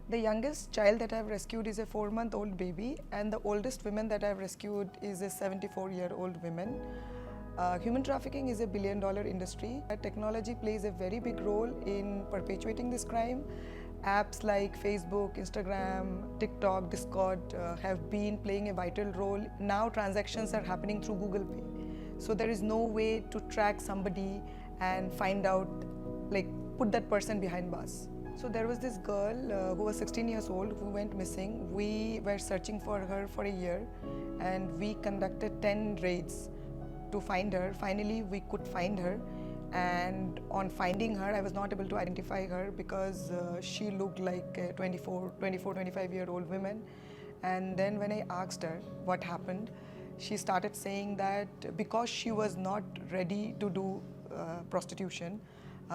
The youngest child that I've rescued is a 4-month-old baby, and the oldest woman that I've rescued is a 74-year-old woman. Human trafficking is a billion-dollar industry. Technology plays a very big role in perpetuating this crime. Apps like Facebook, Instagram, TikTok, Discord have been playing a vital role. Now transactions are happening through Google Pay. So there is no way to track somebody and find out, like, put that person behind bars. So there was this girl who was 16 years old who went missing. We were searching for her for a year, and we conducted 10 raids to find her. Finally, we could find her, and on finding her, I was not able to identify her because she looked like a 25-year-old woman. And then when I asked her what happened, she started saying that because she was not ready to do prostitution,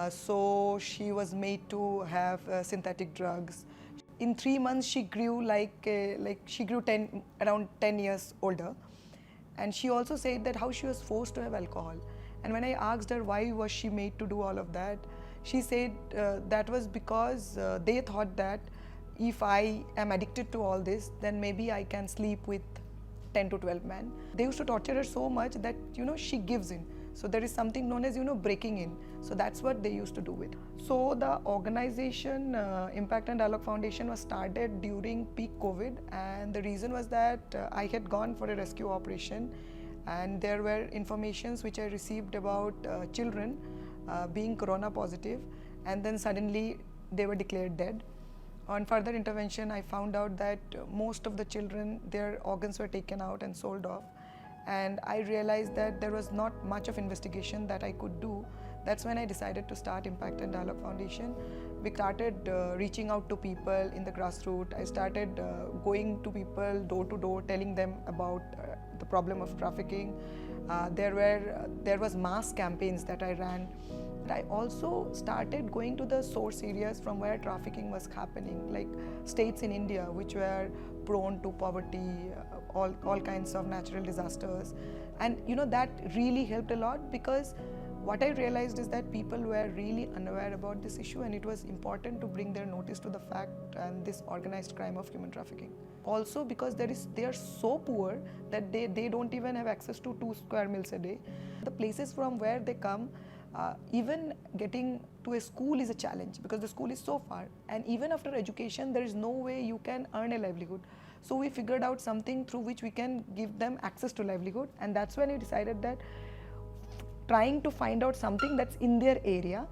so she was made to have synthetic drugs. In 3 months, she grew she grew around 10 years older. And she also said that how she was forced to have alcohol. And when I asked her why was she made to do all of that, she said that was because they thought that if I am addicted to all this, then maybe I can sleep with 10 to 12 men. They used to torture her so much that, she gives in. So there is something known as, breaking in. So that's what they used to do with. So the organization, Impact and Dialogue Foundation, was started during peak COVID. And the reason was that I had gone for a rescue operation. And there were informations which I received about children being corona positive. And then suddenly they were declared dead. On further intervention, I found out that most of the children, their organs were taken out and sold off. And I realized that there was not much of investigation that I could do. That's when I decided to start Impact and Dialogue Foundation. We started reaching out to people in the grassroots. I started going to people door to door, telling them about the problem of trafficking. There was mass campaigns that I ran. I also started going to the source areas from where trafficking was happening, like states in India which were prone to poverty, all kinds of natural disasters. And that really helped a lot, because what I realized is that people were really unaware about this issue, and it was important to bring their notice to the fact and this organized crime of human trafficking. Also because they are so poor that they don't even have access to 2 square meals a day. The places from where they come, even getting to a school is a challenge because the school is so far, and even after education there is no way you can earn a livelihood. So we figured out something through which we can give them access to livelihood, and that's when we decided that trying to find out something that's in their area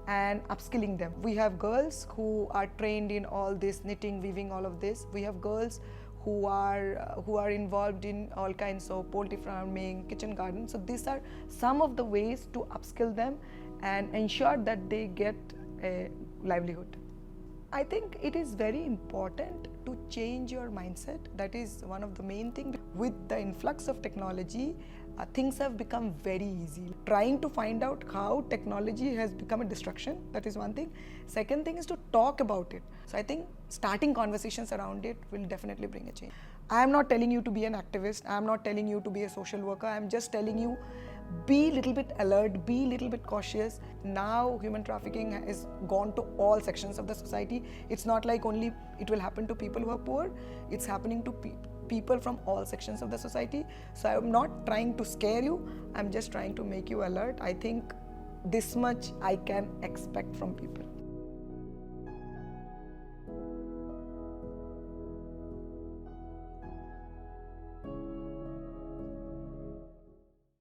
and upskilling them. We have girls who are trained in all this knitting, weaving, all of this. We have girls who are involved in all kinds of poultry farming, kitchen garden. So these are some of the ways to upskill them and ensure that they get a livelihood. I think it is very important to change your mindset. That is one of the main things. With the influx of technology, things have become very easy. Trying to find out how technology has become a distraction, that is one thing. Second thing is to talk about it. So I think starting conversations around it will definitely bring a change. I am not telling you to be an activist. I am not telling you to be a social worker. I am just telling you, be a little bit alert, be a little bit cautious. Now human trafficking has gone to all sections of the society. It's not like only it will happen to people who are poor. It's happening to people from all sections of the society. So I'm not trying to scare you. I'm just trying to make you alert. I think this much I can expect from people.